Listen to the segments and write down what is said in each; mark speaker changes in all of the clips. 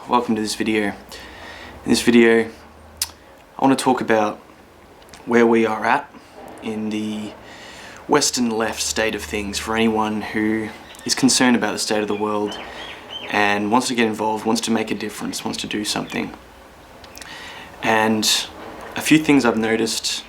Speaker 1: welcome to this video. In this video I want to talk about where we are at in the Western left state of things for anyone who is concerned about the state of the world and wants to get involved, wants to make a difference, wants to do something. And a few things I've noticed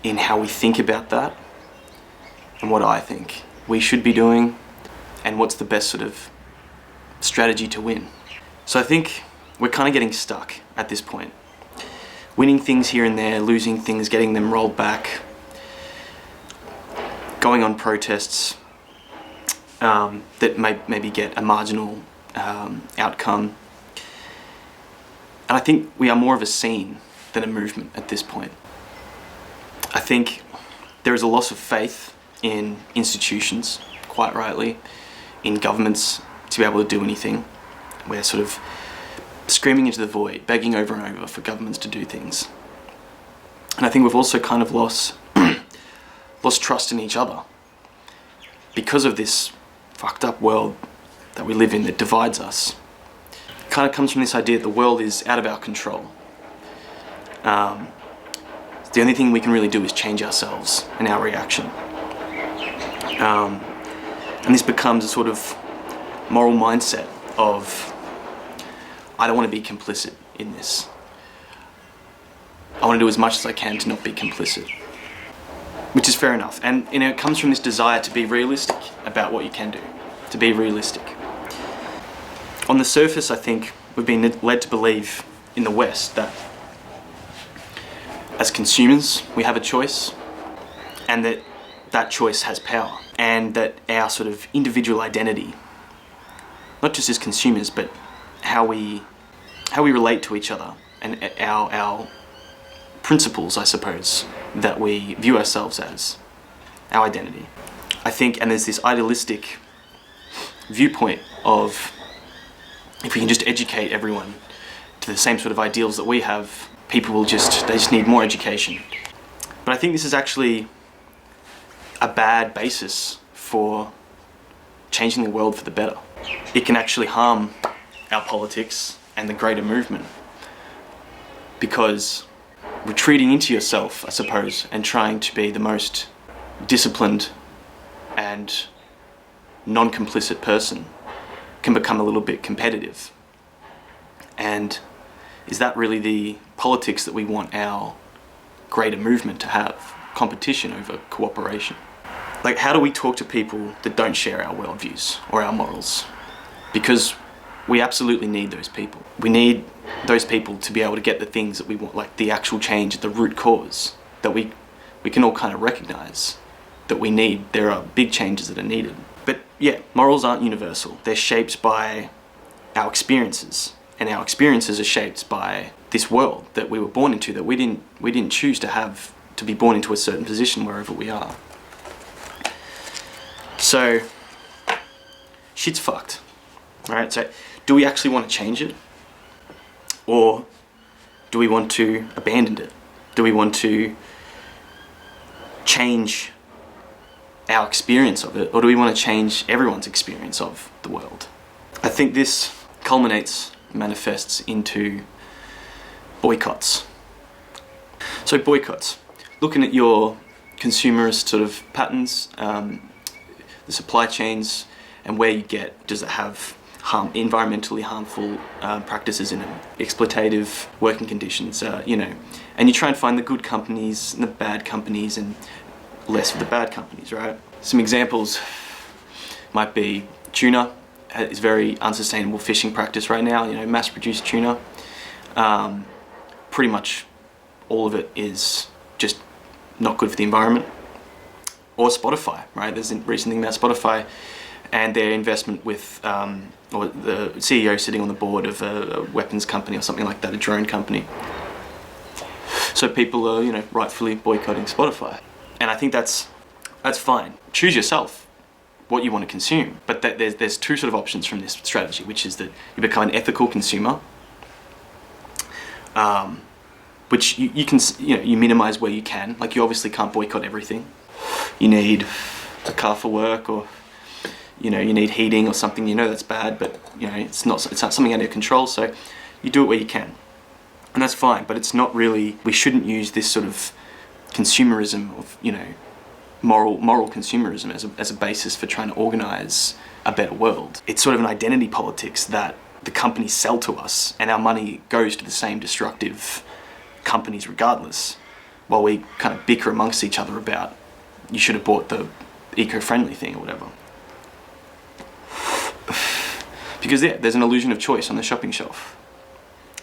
Speaker 1: in how we think about that and what I think we should be doing and what's the best sort of strategy to win. So I think we're kind of getting stuck at this point. Winning things here and there, losing things, getting them rolled back, going on protests that maybe get a marginal outcome. And I think we are more of a scene than a movement at this point. I think there is a loss of faith in institutions, quite rightly, in governments to be able to do anything. We're sort of screaming into the void, begging over and over for governments to do things. And I think we've also kind of lost trust in each other because of this fucked up world that we live in that divides us. It kind of comes from this idea that the world is out of our control. The only thing we can really do is change ourselves and our reaction. And this becomes a sort of moral mindset of, I don't want to be complicit in this. I want to do as much as I can to not be complicit. Which is fair enough. And it comes from this desire to be realistic about what you can do. To be realistic. On the surface, I think we've been led to believe in the West that as consumers, we have a choice, and that choice has power, and that our sort of individual identity, not just as consumers, but how we relate to each other, and our principles, I suppose, that we view ourselves as, our identity. I think, and there's this idealistic viewpoint of, if we can just educate everyone to the same sort of ideals that we have, people will they just need more education. But I think this is actually a bad basis for changing the world for the better. It can actually harm our politics and the greater movement, because retreating into yourself, I suppose, and trying to be the most disciplined and non-complicit person can become a little bit competitive. And is that really the politics that we want our greater movement to have? Competition over cooperation. Like, how do we talk to people that don't share our worldviews or our morals? Because we absolutely need those people. We need those people to be able to get the things that we want, like the actual change, the root cause, that we can all kind of recognize that we need. There are big changes that are needed. But yeah, morals aren't universal. They're shaped by our experiences, and our experiences are shaped by this world that we were born into, that we didn't choose to be born into a certain position wherever we are. So shit's fucked. Alright, so do we actually want to change it? Or do we want to abandon it? Do we want to change our experience of it? Or do we want to change everyone's experience of the world? I think this culminates, manifests into boycotts. So boycotts. Looking at your consumerist sort of patterns, the supply chains, and where you get, does it have environmentally harmful practices in them, exploitative working conditions, and you try and find the good companies and the bad companies and less of the bad companies, right? Some examples might be tuna is very unsustainable fishing practice right now, mass-produced tuna. Pretty much all of it is just not good for the environment. Or Spotify, right? There's a recent thing about Spotify and their investment with, or the CEO sitting on the board of a weapons company or something like that, a drone company. So people are, rightfully boycotting Spotify. And I think that's fine. Choose yourself what you want to consume. But there's two sort of options from this strategy, which is that you become an ethical consumer, which you can, you minimize where you can. Like, you obviously can't boycott everything. You need a car for work, or you know, you need heating or something, you know that's bad, but you know, it's not something under your control, so you do it where you can. And that's fine, but it's not really, we shouldn't use this sort of consumerism of, you know, moral consumerism as a basis for trying to organize a better world. It's sort of an identity politics that the companies sell to us, and our money goes to the same destructive companies regardless, while we kind of bicker amongst each other about, you should have bought the eco-friendly thing or whatever. Because there's an illusion of choice on the shopping shelf.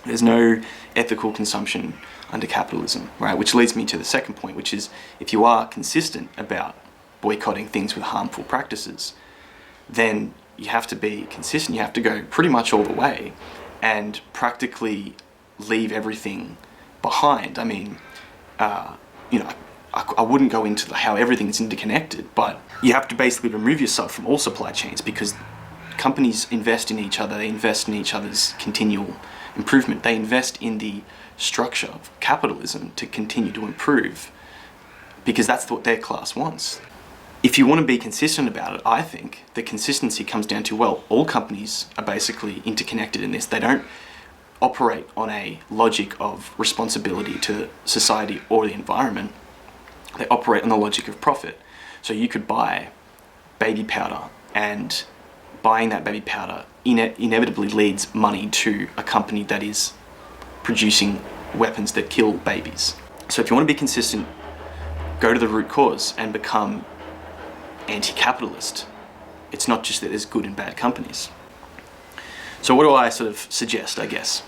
Speaker 1: There's no ethical consumption under capitalism, right? Which leads me to the second point, which is, if you are consistent about boycotting things with harmful practices, then you have to be consistent. You have to go pretty much all the way and practically leave everything behind. I mean, you know, I wouldn't go into how everything's interconnected, but you have to basically remove yourself from all supply chains, because companies invest in each other, they invest in each other's continual improvement, they invest in the structure of capitalism to continue to improve, because that's what their class wants. If you want to be consistent about it, I think the consistency comes down to, well, all companies are basically interconnected in this. They don't operate on a logic of responsibility to society or the environment. They operate on the logic of profit. So you could buy baby powder, and buying that baby powder inevitably leads money to a company that is producing weapons that kill babies. So if you want to be consistent, go to the root cause and become anti-capitalist. It's not just that there's good and bad companies. So what do I sort of suggest, I guess?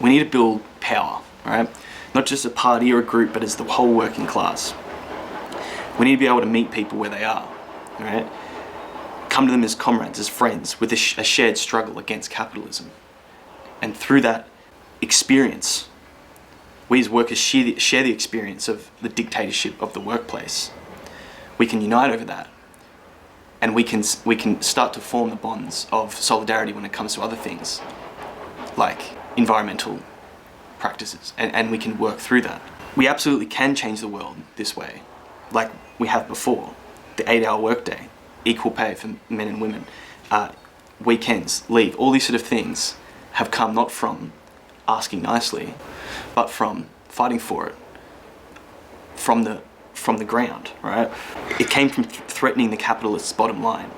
Speaker 1: We need to build power, right? Not just a party or a group, but as the whole working class. We need to be able to meet people where they are, right? Come to them as comrades, as friends, with a shared struggle against capitalism. And through that experience, we as workers share the experience of the dictatorship of the workplace. We can unite over that, and we can start to form the bonds of solidarity when it comes to other things, like environmental practices, and we can work through that. We absolutely can change the world this way, like we have before. The 8-hour workday, equal pay for men and women, weekends, leave, all these sort of things have come not from asking nicely, but from fighting for it, from the ground, right? It came from threatening the capitalists' bottom line,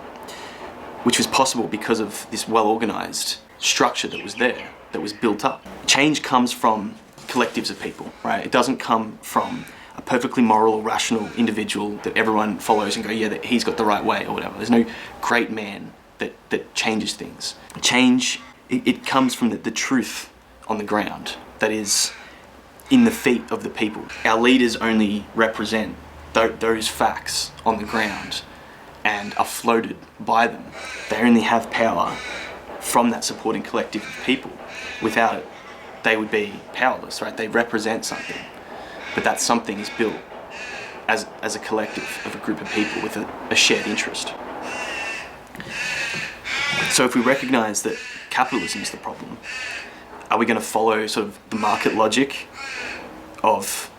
Speaker 1: which was possible because of this well-organized structure that was there, that was built up. Change comes from collectives of people, right? It doesn't come from a perfectly moral or rational individual that everyone follows and go, yeah, that he's got the right way or whatever. There's no great man that changes things. Change, it comes from the truth on the ground that is in the feet of the people. Our leaders only represent those facts on the ground and are floated by them. They only have power from that supporting collective of people. Without it, they would be powerless, right? They represent something, but that something is built as a collective of a group of people with a shared interest. So if we recognize that capitalism is the problem, are we going to follow sort of the market logic of,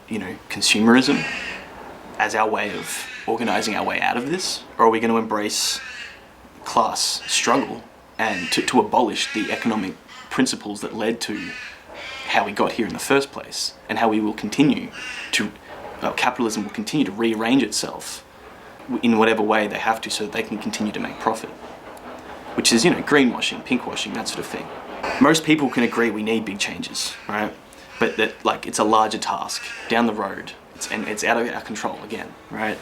Speaker 1: you know, consumerism as our way of organizing our way out of this? Or are we going to embrace class struggle and to abolish the economic principles that led to how we got here in the first place, and how we will continue to, capitalism will continue to rearrange itself in whatever way they have to so that they can continue to make profit? Which is, you know, greenwashing, pinkwashing, that sort of thing. Most people can agree we need big changes, right? But that, like, it's a larger task down the road, and it's out of our control again, right?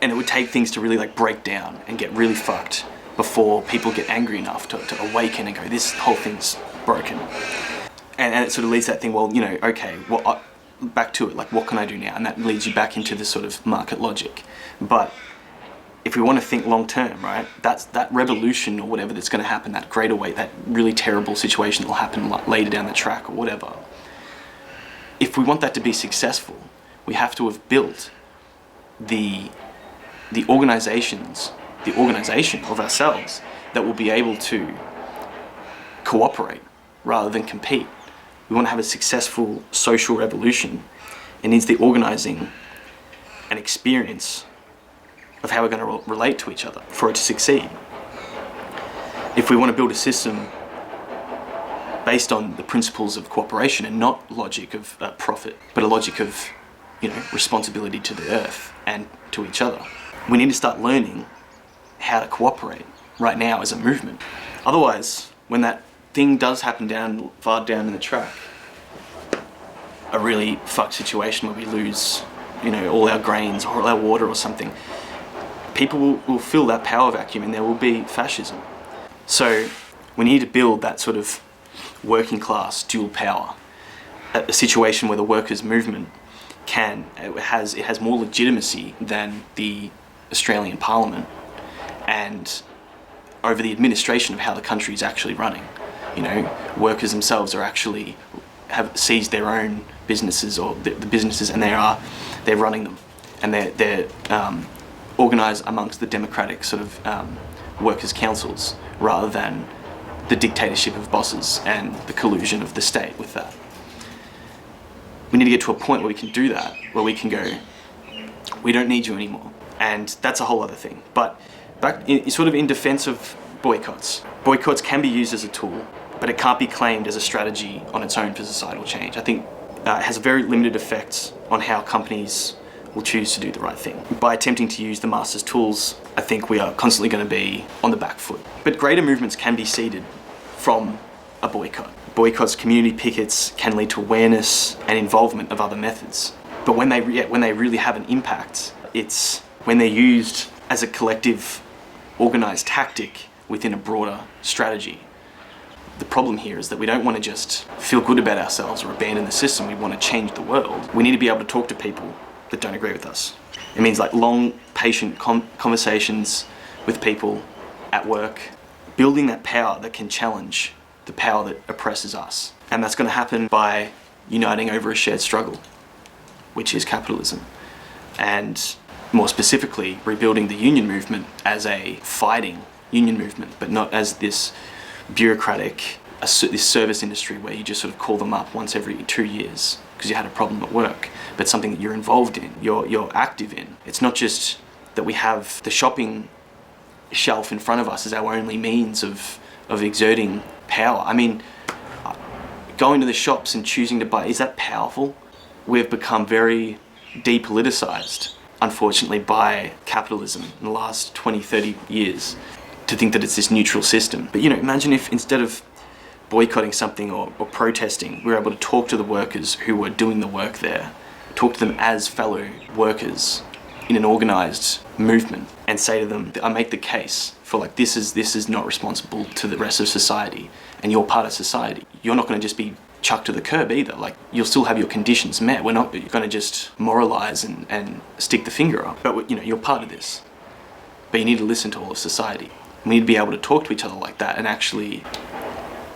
Speaker 1: And it would take things to really like break down and get really fucked before people get angry enough to awaken and go, this whole thing's broken. And it sort of leads to that thing, well, you know, okay, well, back to it, like, what can I do now? And that leads you back into this sort of market logic. But if we want to think long term, right, that revolution or whatever that's going to happen, that great away, that really terrible situation that will happen later down the track or whatever, if we want that to be successful, we have to have built the organization of ourselves that will be able to cooperate rather than compete. We want to have a successful social revolution. It needs the organizing and experience of how we're going to relate to each other for it to succeed. If we want to build a system based on the principles of cooperation and not logic of profit, but a logic of, responsibility to the earth and to each other, we need to start learning how to cooperate right now as a movement. Otherwise, when that thing does happen far down in the track, a really fucked situation where we lose, all our grains or all our water or something, people will fill that power vacuum and there will be fascism. So we need to build that sort of working class dual power, a situation where the workers' movement has more legitimacy than the Australian Parliament and over the administration of how the country is actually running. Workers themselves have seized their own businesses or the businesses, and they're running them, and they're organised amongst the democratic sort of workers' councils rather than the dictatorship of bosses and the collusion of the state with that. We need to get to a point where we can do that, where we can go, we don't need you anymore. And that's a whole other thing. But in defense of boycotts. Boycotts can be used as a tool, but it can't be claimed as a strategy on its own for societal change. I think it has a very limited effect on how companies will choose to do the right thing. By attempting to use the master's tools, I think we are constantly going to be on the back foot. But greater movements can be seeded from a boycott. Boycotts, community pickets can lead to awareness and involvement of other methods. But when they really have an impact, it's when they're used as a collective, organised tactic within a broader strategy. The problem here is that we don't want to just feel good about ourselves or abandon the system. We want to change the world. We need to be able to talk to people that don't agree with us. It means like long, patient conversations with people at work, building that power that can challenge the power that oppresses us. And that's going to happen by uniting over a shared struggle, which is capitalism. And more specifically, rebuilding the union movement as a fighting union movement, but not as this bureaucratic, this service industry where you just sort of call them up once every 2 years because you had a problem at work, but something that you're involved in, you're active in. It's not just that we have the shopping shelf in front of us as our only means of exerting power. I mean, going to the shops and choosing to buy, is that powerful? We've become very depoliticized, unfortunately, by capitalism in the last 20, 30 years, to think that it's this neutral system. But imagine if instead of boycotting something or protesting, we were able to talk to the workers who were doing the work there, talk to them as fellow workers in an organised movement and say to them, I make the case for like, this is not responsible to the rest of society and you're part of society. You're not going to just be chucked to the curb either. Like, you'll still have your conditions met. We're not going to just moralise and stick the finger up. But you're part of this. But you need to listen to all of society. We need to be able to talk to each other like that and actually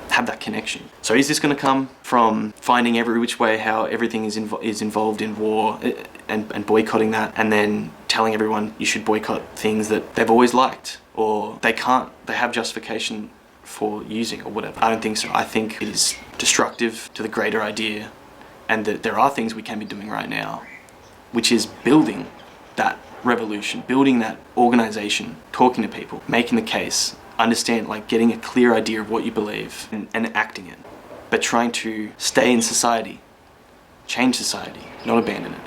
Speaker 1: have that connection. So is this going to come from finding every which way how everything is involved in war and boycotting that, and then telling everyone you should boycott things that they've always liked or they have justification for using or whatever? I don't think so. I think it is destructive to the greater idea, and that there are things we can be doing right now, which is building that revolution, building that organisation, talking to people, making the case, understand, like getting a clear idea of what you believe and acting it, but trying to stay in society, change society, not abandon it.